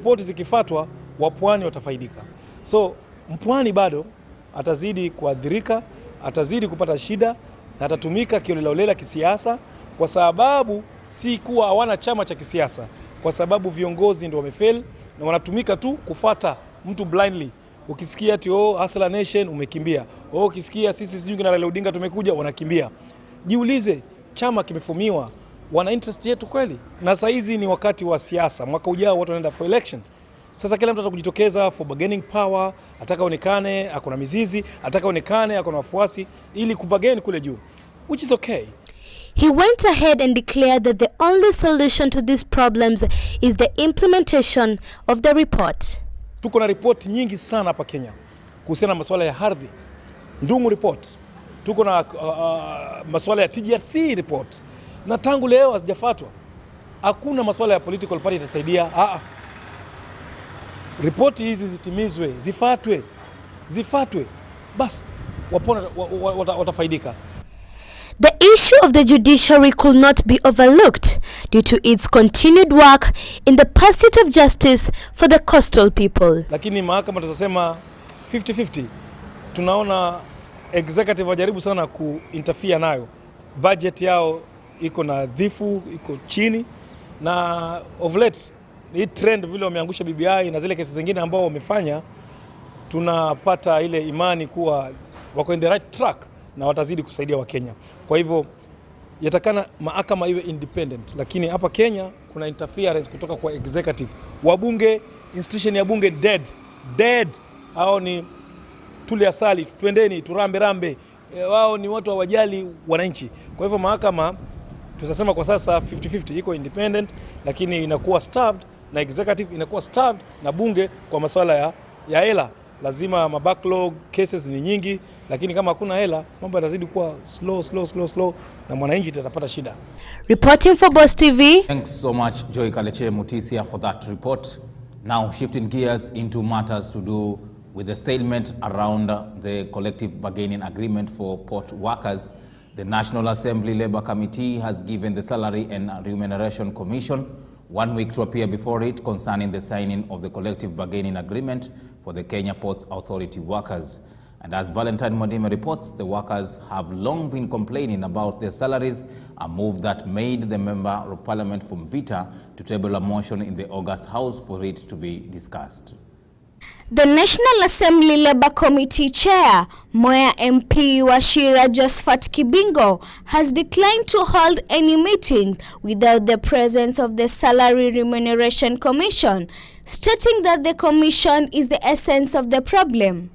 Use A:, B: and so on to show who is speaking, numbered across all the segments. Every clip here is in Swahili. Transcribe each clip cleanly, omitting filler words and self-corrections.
A: ripoti zikifuatwa, wapwani watafaidika. So mpwani bado atazidi kuadhirika, atazidi kupata shida na atatumika kiolelaolela kisiasa, kwa sababu si kuwa hawana chama cha kisiasa, kwa sababu viongozi ndio wamefail na wanatumika tu kufuata mtu blindly. Ukisikia ati Hustler Nation umekimbia, ukisikia sisi sijui na Raila Odinga tumekuja, wanakimbia. Jiulize, chama kimefumiwa, wana interest yetu kweli? Na saa hizi ni wakati wa siasa, mwaka ujao watu wanaenda for election. Sasa kila mtu atakujitokeza for bargaining power, ataka onekane akona mizizi, ataka onekane akona wafuasi ili kubargain kule juu, which is okay.
B: He went ahead and declared that the only solution to these problems is the implementation of the report.
A: Tuko na report nyingi sana hapa Kenya kuhusiana na masuala ya ardhi. Ndungu report. Tuko na masuala ya TGRC report. Na tangu leo hazijafuatwa. Hakuna masuala ya political party itasaidia. Ripoti hizi zitimizwe, zifuatwe. Bas watafaidika.
B: The issue of the judiciary could not be overlooked due to its continued work in the pursuit of justice for the coastal people.
A: Lakini mahakama tutasema 50-50. Tunaona executive wajaribu sana kuinterfere nayo. Budget yao iko na dhifu, iko chini, na of late hii trend vile wameangusha BBI na zile kesi zingine ambao wamefanya, tunapata ile imani kuwa wako in the right track na watazidi kusaidia Wakenya. Kwa hivyo yatakana mahakama iwe independent, lakini hapa Kenya kuna interference kutoka kwa executive. Wabunge, institution ya bunge dead. Hao ni tuli asali, twendeni turambe. Wao ni watu hawajali wananchi. Kwa hivyo mahakama tutasema kwa sasa 50-50, iko independent, lakini inakuwa starved na executive, inakuwa starved na bunge kwa masuala ya hela. Lazima mabacklog cases ni nyingi, lakini kama hakuna hela mambo yatazidi kuwa slow na mwananchi atapata shida.
B: Reporting for Boss TV.
C: Thanks so much Joy Kaleche Mutisia for that report. Now shifting gears into matters to do with the stalemate around the collective bargaining agreement for port workers. The National Assembly Labour Committee has given the Salary and Remuneration Commission 1 week to appear before it concerning the signing of the collective bargaining agreement for the Kenya Ports Authority workers. And as Valentine Modime reports, the workers have long been complaining about their salaries, a move that made the Member of Parliament from Vita to table a motion in the August House for it to be discussed.
B: The National Assembly Labour Committee Chair, Moya MP Wachira Josephat Kibingo, has declined to hold any meetings without the presence of the Salary Remuneration Commission, stating that the commission is the essence of the problem.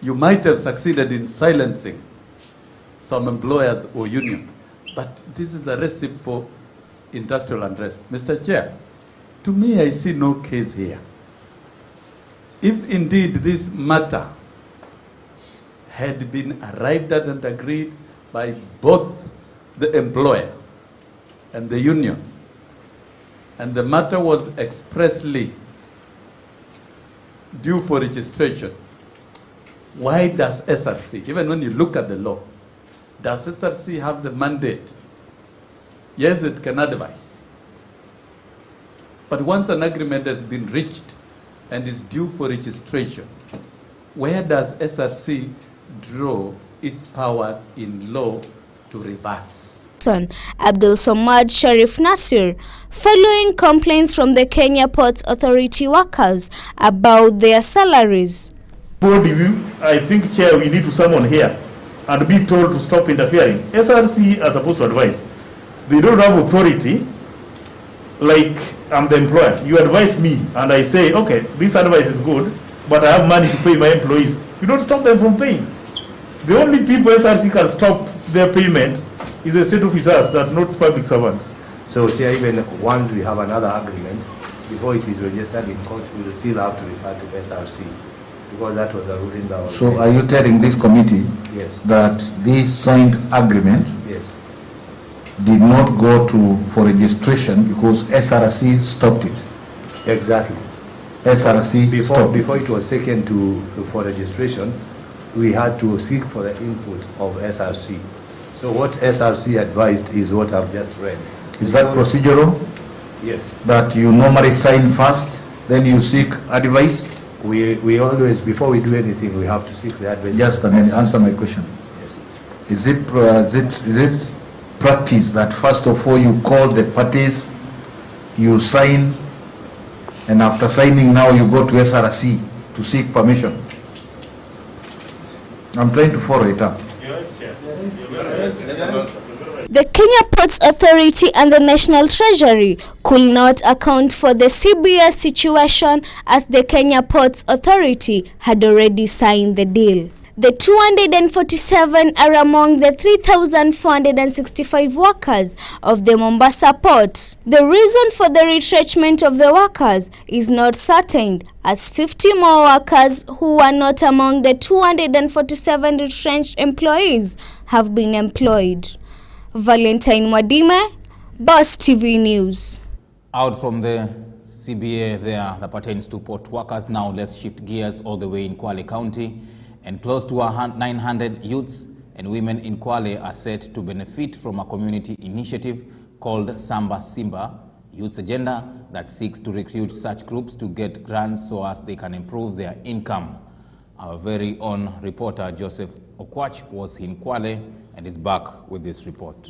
D: You might have succeeded in silencing some employers or unions, but this is a recipe for industrial unrest. Mr. Chair, to me I see no case here. If indeed this matter had been arrived at and agreed by both the employer and the union, and the matter was expressly due for registration, why does SRC, even when you look at the law, does SRC have the mandate? Yes, it can advise. But once an agreement has been reached and is due for registration, where does SRC draw its powers in law to reverse?
B: Abdul Samad Sharif Nasir, following complaints from the Kenya Ports Authority workers about their salaries.
E: Board review, I think, Chair, we need to summon here and be told to stop interfering. SRC are supposed to advise. They don't have authority. Like, I'm the employer. You advise me and I say, okay, this advice is good, but I have money to pay my employees. You don't stop them from paying. The only people SRC can stop their payment is the state officers, that not public servants.
F: So, Chair, even once we have another agreement, before it is registered in court, we will still have to refer to SRC, because that was a ruling that was...
G: So, are you telling this committee
F: yes, that
G: this signed agreement
F: yes,
G: did not go for registration because SRC stopped it?
F: Exactly.
G: SRC stopped
F: before
G: it.
F: It was taken for registration, we had to seek for the input of SRC. So what SRC advised is what I've just read.
G: Is that procedural?
F: Yes.
G: That you normally sign first then you seek advice.
F: We always, before we do anything, we have to seek the advice.
G: Just a minute, answer my question.
F: Yes.
G: Is it practice that first of all you call the parties, you sign, and after signing now you go to SRC to seek permission? I'm trying to follow it up.
B: The Kenya Ports Authority and the National Treasury could not account for the CBS situation as the Kenya Ports Authority had already signed the deal. The 247 are among the 3,465 workers of the Mombasa port. The reason for the retrenchment of the workers is not certain, as 50 more workers who are not among the 247 retrenched employees have been employed. Valentine Mwadime, Boss TV News.
C: Out from the CBA there that pertains to port workers, now let's shift gears all the way in Kwale County. And close to 900 youths and women in Kwale are set to benefit from a community initiative called Samba Simba Youth Agenda that seeks to recruit such groups to get grants so as they can improve their income. Our very own reporter Joseph Okwach was in Kwale and is back with this report.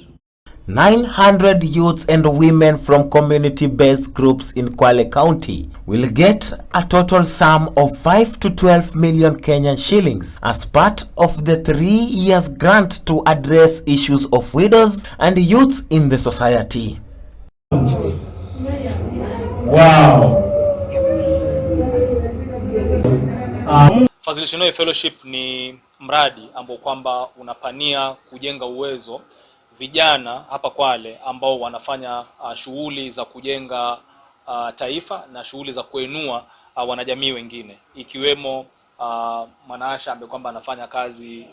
H: 900 youths and women from community-based groups in Kwale County will get a total sum of 5 to 12 million Kenyan shillings as part of the 3 years grant to address issues of widows and youths in the society.
I: Wow.
A: Fadhili Chinoi Fellowship ni mradi ambao kwamba unapania kujenga uwezo vijana hapa Kwale ambao wanafanya shughuli za kujenga taifa na shughuli za kuinua wanajamii wengine, ikiwemo Manasha ambaye kwamba anafanya kazi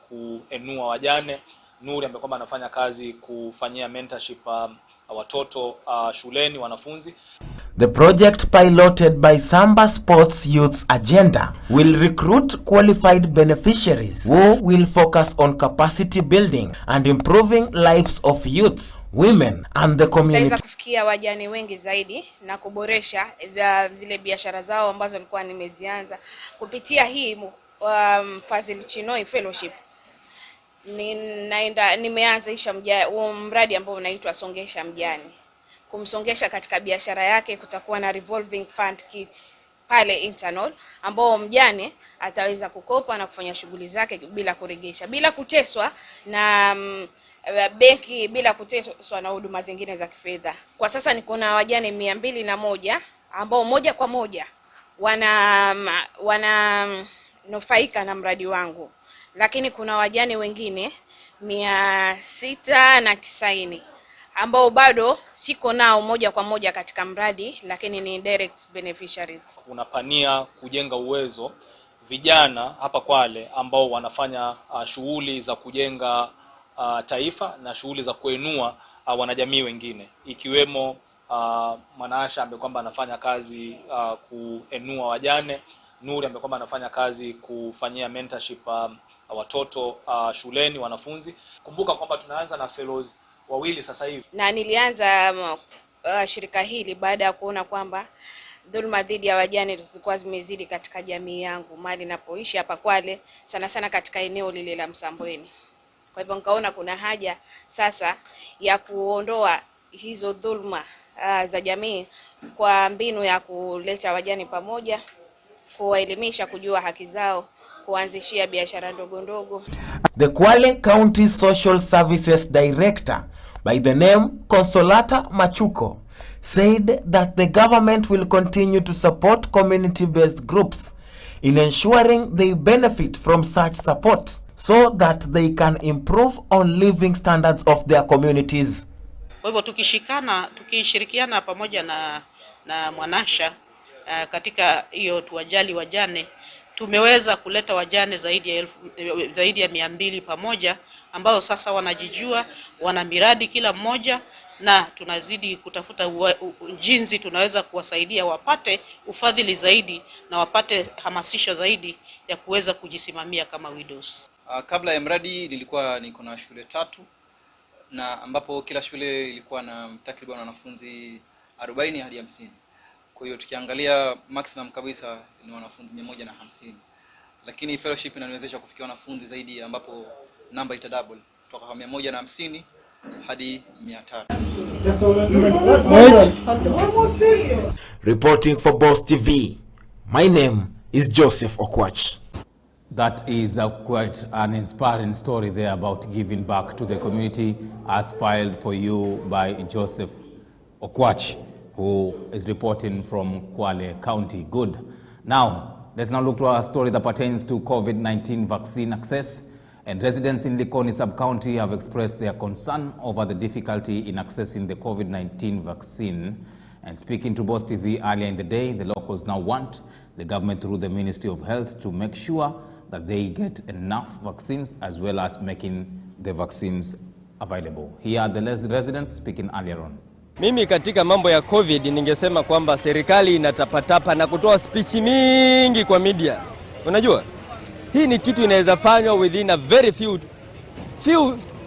A: kuinua wajane, Nuri ambaye kwamba anafanya kazi kufanyia mentorship watoto shuleni, wanafunzi.
H: The project, piloted by Samba Sports Youth's Agenda, will recruit qualified beneficiaries who will focus on capacity building and improving lives of youths, women and the community.
J: Tutaweza kufikia wajane wengi zaidi na kuboresha zile biashara zao ambazo nilikuwa nimezianza kupitia hii Fadhili Chinoi Fellowship. Nimeanzisha mradi ambao unaitwa Songesha Mjane. Kumsongesha katika biashara yake, kutakuwa na revolving fund kits pale internal ambao mjane ataweza kukopa na kufanya shughuli zake bila kuregesha, bila kuteswa na benki, bila kuteswa na huduma zingine za kifedha. Kwa sasa niko na wajane 201 ambao moja kwa moja nufaika na mradi wangu, lakini kuna wajane wengine 690 ambao bado siko nao moja kwa moja katika mradi, lakini ni direct beneficiaries.
A: Unapania kujenga uwezo vijana hapa Kwale ambao wanafanya shughuli za kujenga taifa na shughuli za kuinua wanajamii wengine, ikiwemo Manasha ambaye kwamba anafanya kazi kuinua wajane, Nuri ambaye kwamba anafanya kazi kufanyia mentorship watoto shuleni, wanafunzi. Kumbuka kwamba tunaanza na fellows wawili sasa hivi.
J: Na nilianza shirika hili baada ya kuona kwamba dhulma dhidi ya wajane zilikuwa zimezidi katika jamii yangu mali napoishi hapa Kwale, sana sana katika eneo lile la Msambweni. Kwa hivyo nikaona kuna haja sasa ya kuondoa hizo dhulma za jamii kwa mbinu ya kuleta wajane pamoja, kuwaelimisha kujua haki zao, kuanzishia biashara ndogo ndogo.
H: The Kwale County Social Services Director by the name Consolata Machuko said that the government will continue to support community-based groups in ensuring they benefit from such support so that they can improve on living standards of their communities.
K: Kwa hivyo tukishirikiana pamoja na Mwanasha katika hiyo tuwajali wajane, tumeweza kuleta wajane zaidi ya 200 pamoja ambao sasa wanajijua, wana miradi kila mmoja, na tunazidi kutafuta jinsi tunaweza kuwasaidia wapate ufadhili zaidi na wapate hamasisho zaidi ya kuweza kujisimamia kama widows.
L: Kabla ya mradi niko na shule 3 na ambapo kila shule ilikuwa na takriban wanafunzi 40 hadi 50. Kwa hiyo tukiangalia maximum kabisa ni wanafunzi 150. Lakini fellowship inaniwezesha kufikia wanafunzi zaidi ambapo namba ita double kutoka 150 hadi 300.
H: Reporting for Boss TV, my name is Joseph Okwach.
C: That is quite an inspiring story there about giving back to the community, as filed for you by Joseph Okwach, who is reporting from Kwale County. Good. Now, let's now look to a story that pertains to COVID-19 vaccine access. And residents in Likoni sub-county have expressed their concern over the difficulty in accessing the COVID-19 vaccine. And speaking to Boss TV earlier in the day, the locals now want the government through the Ministry of Health to make sure that they get enough vaccines as well as making the vaccines available. Here are the residents speaking earlier on.
M: Mimi katika mambo ya COVID ningesema kwamba serikali inatapatapa na kutoa speech mingi kwa media. Unajua? Hii ni kitu inaweza fanywa within a very few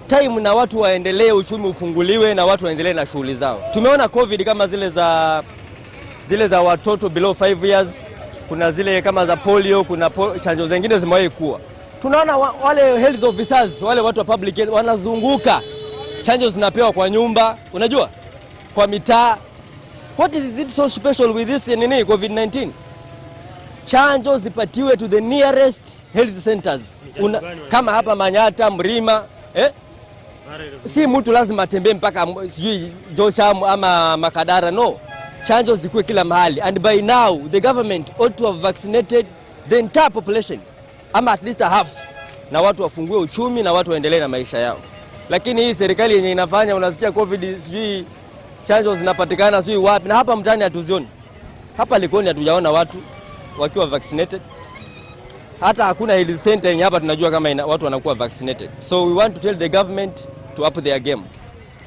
M: time na watu waendelee, uchumi ufunguliwe na watu waendelee na shughuli zao. Tumeona COVID kama zile za watoto below 5 years, kuna zile kama za polio, kuna chanjo zingine zimewahi kuwa. Tunaona wale health officers, wale watu wa public health wanazunguka. Chanjo zinapewa kwa nyumba, unajua? Kwa mitaa. What is it so special with this COVID-19? Chanjo zipatiwe to the nearest health centers. Kama hapa Manyata, Mrima, si mtu lazima atembee mpaka sijui Josham ama Makadara, no. Chanjo zikuwe kila mahali, and by now the government ought to have vaccinated the entire population, ama at least a half, na watu wafungue uchumi na watu waendelee na maisha yao. Lakini hii serikali yenye inafanya, unasikia COVID sijui chanjo zinapatikana sijui wapi, na hapa mtaani hatuzioni. Hapa Likoni hatujaona watu wakiwa vaccinated. Hata hakuna health center yenye hapa tunajua kama watu wanakuwa vaccinated. So we want to tell the government to up their game.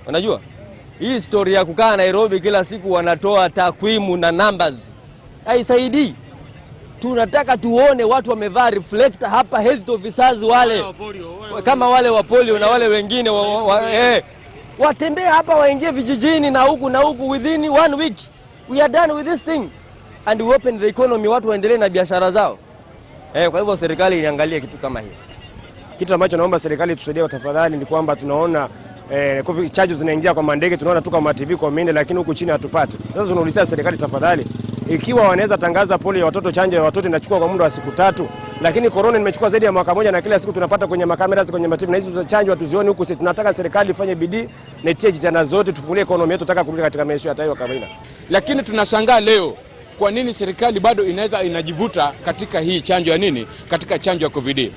M: Unajua? Hii story ya kukaa Nairobi kila siku wanatoa takwimu na numbers haisaidii. Tunataka tuone watu wamevaa reflector hapa, health officers wale kama wale wa polio na wale wengine watembee hapa, waingie vijijini na huku within 1 week. We are done with this thing and we open the economy, watu waendelee na biashara zao. Kwa hivyo serikali iniangalie kitu kama hii.
N: Kitu ambacho naomba serikali tusaidie tafadhali ni kwamba tunaona COVID chanjo zinaingia kwa mandege, tunaona tu kama TV kwa minde, lakini huku chini hatupati. Sasa tunauliza serikali tafadhali, ikiwa wanaweza tangaza polio ya watoto, chanjo ya watoto inachukua kwa muda wa siku 3, lakini corona imechukua zaidi ya mwaka moja na kila siku tunapata kwenye makamera kwenye mativi, na hizo chanjo hatuzioni huku. Sisi tunataka serikali ifanye bidii na itie jitihada zote tufungulie economy yetu, tutaka kurudi katika maisha ya taifa kawaida.
O: Lakini tunashangaa leo kwa nini serikali bado inajivuta katika hii chanjo ya katika chanjo ya COVID.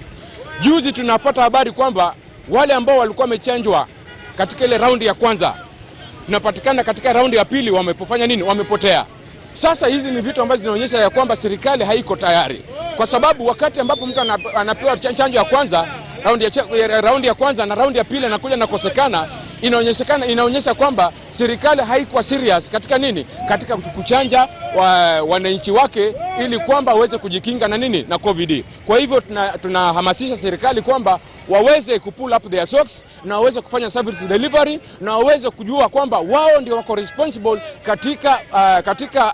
O: Juzi tunapata habari kwamba wale ambao walikuwa wamechanjwa katika ile raundi ya kwanza tunapatikana katika raundi ya pili wamepofanya wamepotea. Sasa hizi ni vitu ambazo zinaonyesha ya kwamba serikali haiko tayari, kwa sababu wakati ambapo mtu anapewa chanjo ya kwanza, raundi ya kwanza na raundi ya pili anakuja na kosekana, inaonyesha kwamba serikali haikuwa serious katika katika kuchanja wananchi wake ili kwamba waweze kujikinga na COVID. Kwa hivyo tunahamasisha serikali kwamba waweze kupull up their socks na waweze kufanya service delivery na waweze kujua kwamba wao ndio wako responsible katika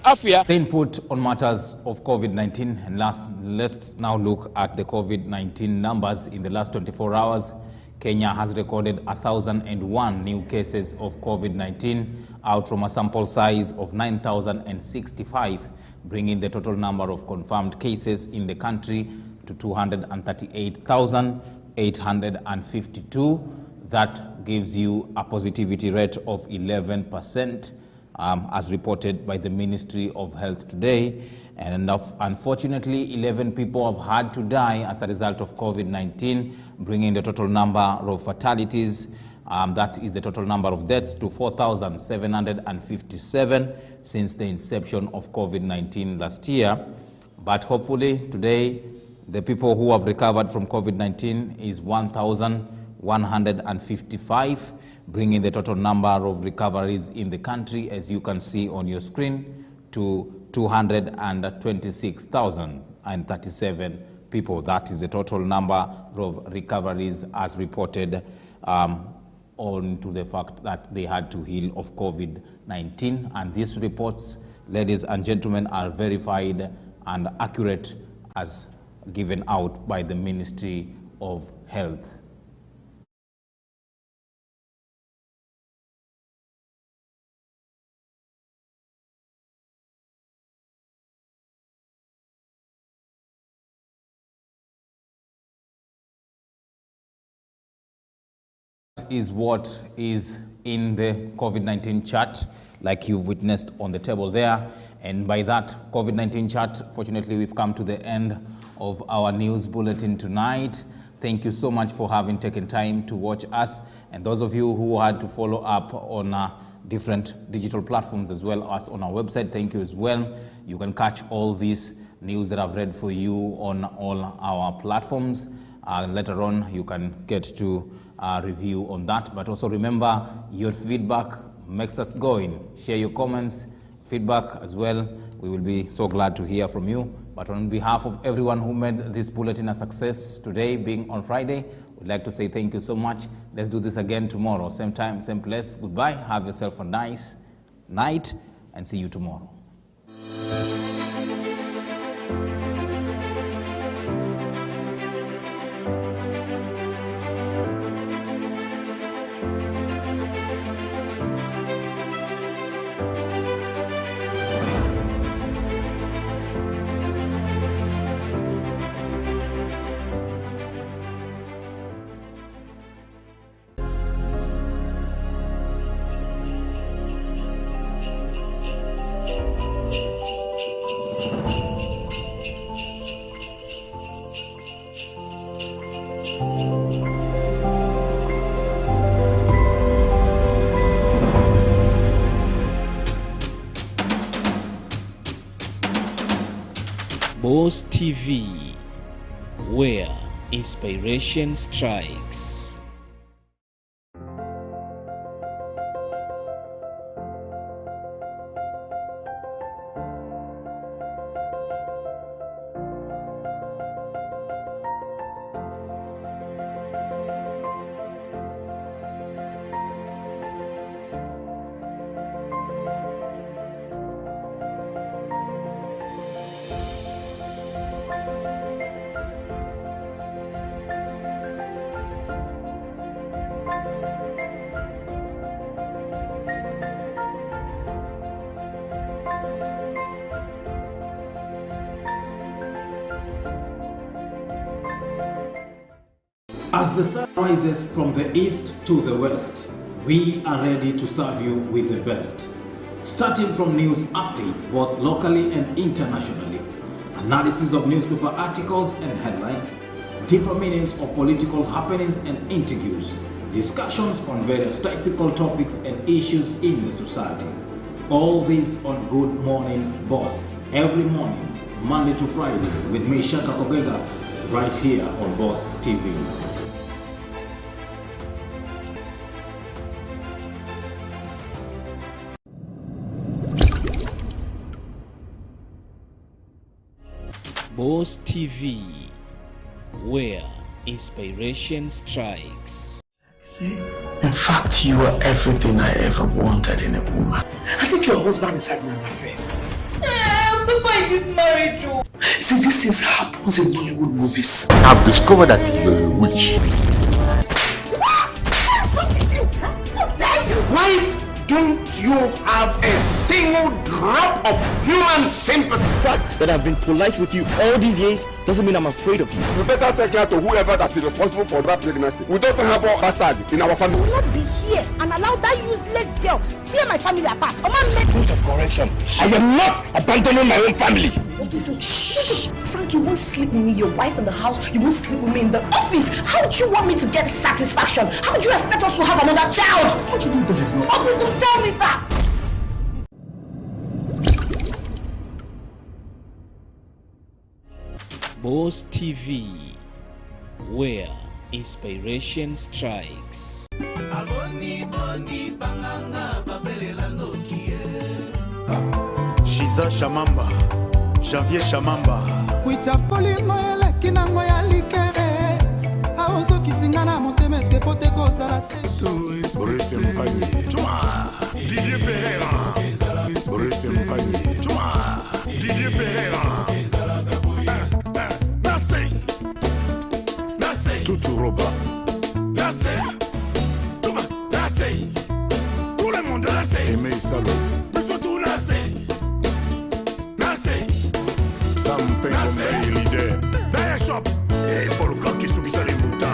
O: afya.
C: The input on matters of COVID-19, and let's now look at the COVID-19 numbers. In the last 24 hours, Kenya has recorded 1,001 new cases of COVID-19 out from a sample size of 9,065, bringing the total number of confirmed cases in the country to 238,852. That gives you a positivity rate of 11%, as reported by the Ministry of Health today. And unfortunately, 11 people have had to die as a result of COVID-19, bringing the total number of fatalities, that is the total number of deaths, to 4,757 since the inception of COVID-19 last year. But hopefully today, the people who have recovered from COVID-19 is 1,155, bringing the total number of recoveries in the country, as you can see on your screen, to 226,037 people. That is the total number of recoveries as reported on to the fact that they had to heal of COVID-19. And these reports ladies and gentlemen, are verified and accurate as given out by the Ministry of Health. Is what is in the COVID-19 chart, like you've witnessed on the table there. And by that COVID-19 chart, fortunately, we've come to the end of our news bulletin tonight. Thank you so much for having taken time to watch us. And those of you who had to follow up on different digital platforms as well as on our website, thank you as well. You can catch all these news that I've read for you on all our platforms. Later on, you can get to review on that. But also remember, your feedback makes us going. Share your comments, feedback as well. We will be so glad to hear from you. But on behalf of everyone who made this bulletin a success today, being on Friday, we'd like to say thank you so much. Let's do this again tomorrow. Same time, same place. Goodbye. Have yourself a nice night and see you tomorrow.
P: Boss TV, where inspiration strikes.
Q: As the sun rises from the east to the west, we are ready to serve you with the best. Starting from news updates both locally and internationally, analysis of newspaper articles and headlines, deeper meanings of political happenings and interviews, discussions on various topical topics and issues in the society. All this on Good Morning Boss, every morning, Monday to Friday, with me, SHADRACK OGEGA, right here on Boss TV.
P: Boss TV, where inspiration strikes.
R: See, in fact, you are everything I ever wanted in a woman. I think your husband is having an affair.
S: I'm so far in this marriage, Joe.
R: See, these things happen in Bollywood movies.
T: I've discovered that you're a witch.
R: Why don't you have a single drop of human sympathy?
U: The fact that I've been polite with you all these years doesn't mean I'm afraid of you.
V: You better take care to whoever that is responsible for that pregnancy. We don't have a bastard in our family.
W: I will not be here and allow that useless girl tear my family apart.
U: Point of correction. I am not abandoning my own family.
W: What is it? Shh. Frank, you won't sleep with me, your wife in the house. You won't sleep with me in the office. How would you want me to get satisfaction? How would you expect us to have another child?
R: How do you know this is not?
W: Oh, please don't tell me that.
P: Boss TV, where inspiration strikes.
X: Shiza Shamamba, Janvier Shamamba.
Y: Kuita polingo eleki na ngoya likere. Aozo kisingana motema eske pote koza la se.
X: Boris Mpani. Didier Pereira. Boris Mpani, Chuma, Didier Pereira, Nassé, Tutu Roba, Nassé, Touma, Nassé, tout le monde Nassé, Aimé Salo, mais surtout Nassé, Nassé, Sam Pengombe, leader, Daya Shop, et pour le corps qui s'oublie les moutons.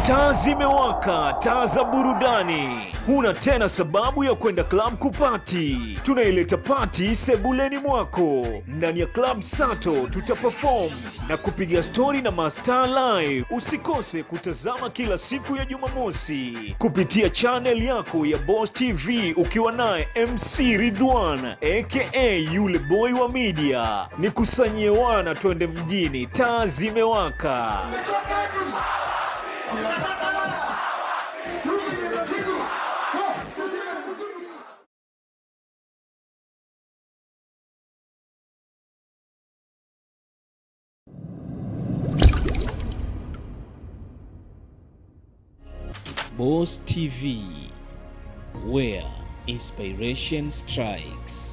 B: Taa zimewaka, taa za burudani. Huna tena sababu ya kwenda club kupati. Tunaileta party sebuleni mwako. Ndani ya Club Sato tutaperform na kupiga story na mastaa live. Usikose kutazama kila siku ya Jumamosi kupitia channel yako ya Boss TV ukiwa naye MC Ridwan aka yule boy wa media. Nikusanyie wana twende mjini, taa zimewaka.
P: Boss TV, where inspiration strikes.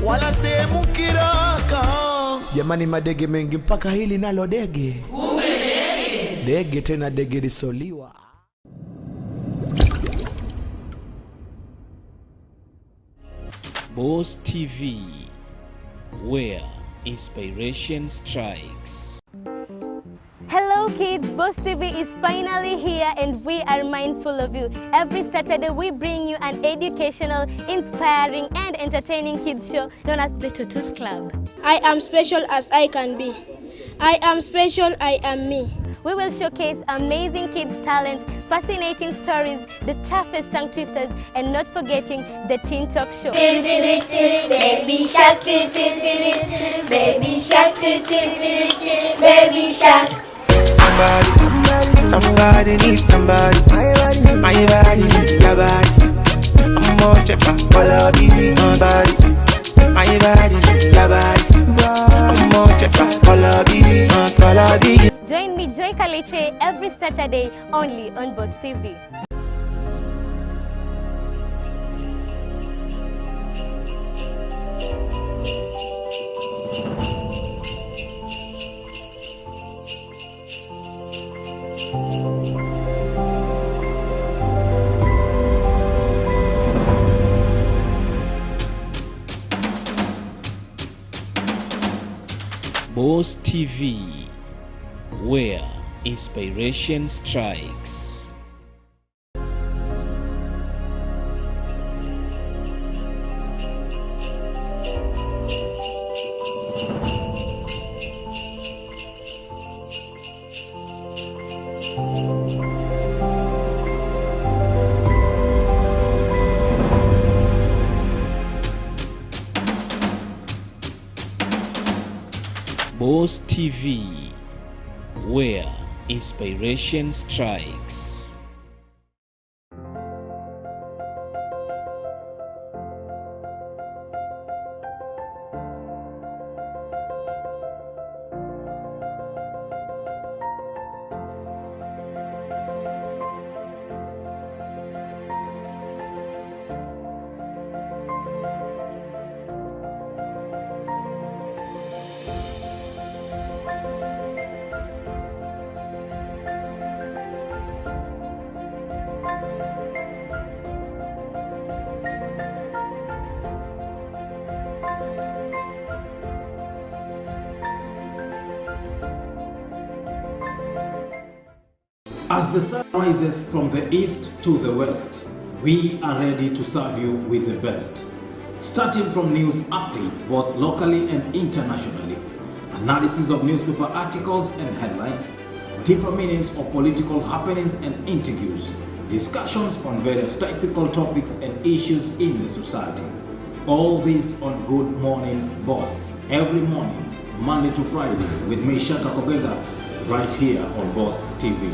D: Wala sehemu kiraka. Jamani, madege mengi mpaka hili nalo dege. Kumbe dege. Dege tena dege lisoliwa.
P: Boss TV, where inspiration strikes.
E: Hello kids, Boss TV is finally here and we are mindful of you. Every Saturday we bring you an educational, inspiring and entertaining kids show known as the Tutus Club.
F: I am special as I can be. I am special, I am me.
E: We will showcase amazing kids' talents, fascinating stories, the toughest tongue twisters, and not forgetting the Teen Talk Show.
G: Baby shark, baby shark, baby shark.
Z: Somebody needs somebody. My body needs your body. I'm more check all of my body. My body needs your body. I'm more check all of
E: Join me, Joy Kaliche, every Saturday only on Boss TV.
P: Boss TV, where inspiration strikes. Boss TV, where inspiration strikes.
Q: As the sun rises from the east to the west, we are ready to serve you with the best. Starting from news updates both locally and internationally, analysis of newspaper articles and headlines, deeper meanings of political happenings and interviews, discussions on various topical topics and issues in the society. All this on Good Morning Boss, every morning, Monday to Friday, with me, SHADRACK, OGEGA, right here on Boss TV.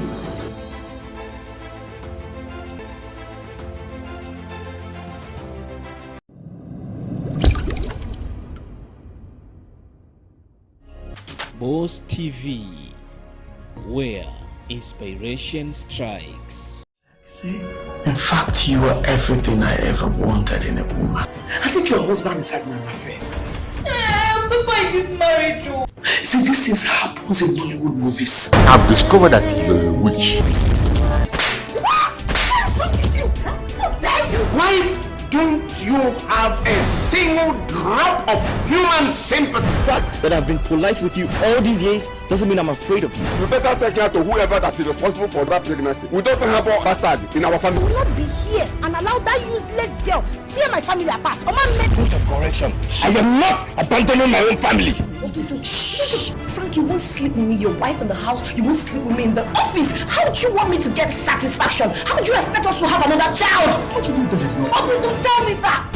P: Boss TV, where inspiration strikes.
R: See, in fact, you are everything I ever wanted in a woman. I think your husband is having an affair.
S: I'm so fine this marriage too.
R: See, these things happens in Hollywood movies.
T: I've discovered that you're a witch.
R: Why don't you have a single drop of human sympathy?
U: The fact that I've been polite with you all these years doesn't mean I'm afraid of you.
V: You better take care to whoever that is responsible for that pregnancy. We don't have a bastard in our family.
W: I will not be here and allow that useless girl tear my family apart.
U: Point of correction. I am not abandoning my own family.
W: What is it? Shh! Frank, you won't sleep with me, your wife in the house. You won't sleep with me in the office. How do you want me to get satisfaction? How do you expect us to have another child?
R: How do you know this is not?
W: Oh, please don't tell me that!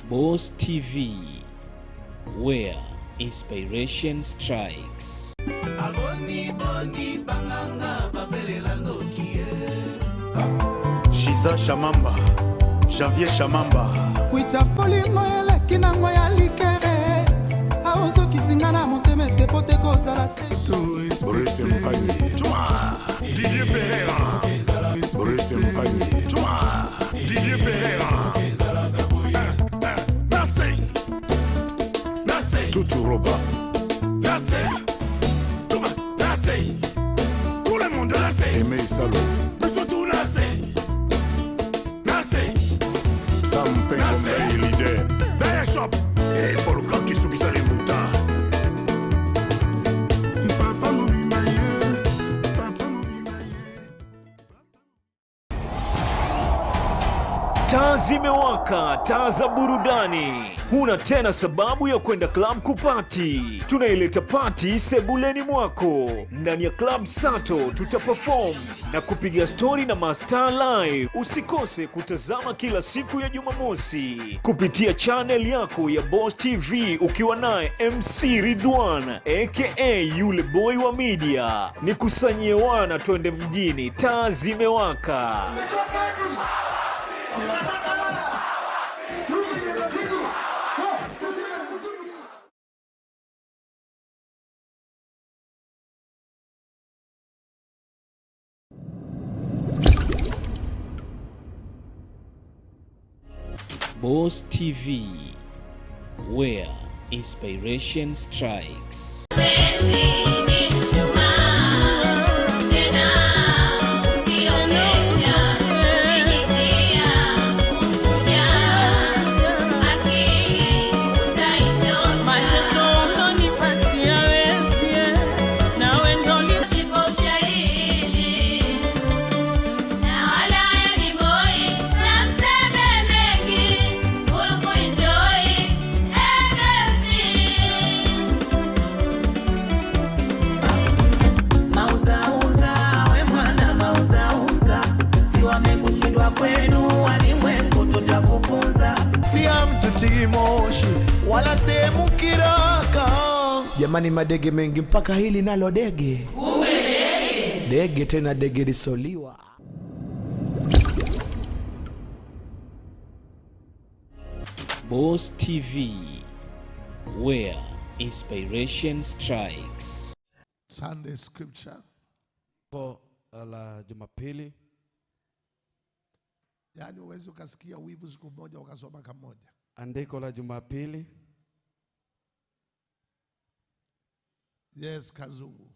P: Boss TV, where inspiration strikes.
Y: Shiza Shamamba, Janvier Shamamba. Kuita polingo eleki nango ya likere. Aozo kisinga na motema eske pote kozala se.
X: Boris Mpani, Chuma, Didier Pereira. Boris Mpani, Chuma, Didier Pereira. Nasei, Tutu Roba. Nasei, Chuma, Nasei. Tout le monde Nasei. Aimé Salo. Surtout Nasei. Nasei. Sampengo Mbei leader. Daya shop. Il faut le cas qui sous qui s'allume.
B: Taa zimewaka, taa za burudani. Huna tena sababu ya kwenda club kupati. Tunaileta party sebuleni mwako. Ndani ya Club Sato tutaperform na kupiga story na mastaa live. Usikose kutazama kila siku ya Jumamosi kupitia channel yako ya Boss TV ukiwa naye MC Ridwan aka yule boy wa media. Nikusanyie wana twende mjini, taa zimewaka.
P: Boss TV, where inspiration strikes.
D: Wala sehemu kiraka. Jamani, madege mengi mpaka hili nalo dege.
S: Kumbe dege.
D: Dege tena dege lisoliwa.
P: Boss TV, where inspiration strikes.
A: Sunday scripture.
H: Po la Jumapili.
A: Yani uwezi ukasikia wivu siku moja ukasoma kamoja.
H: Andiko la Jumapili.
A: Yes, Kazungu.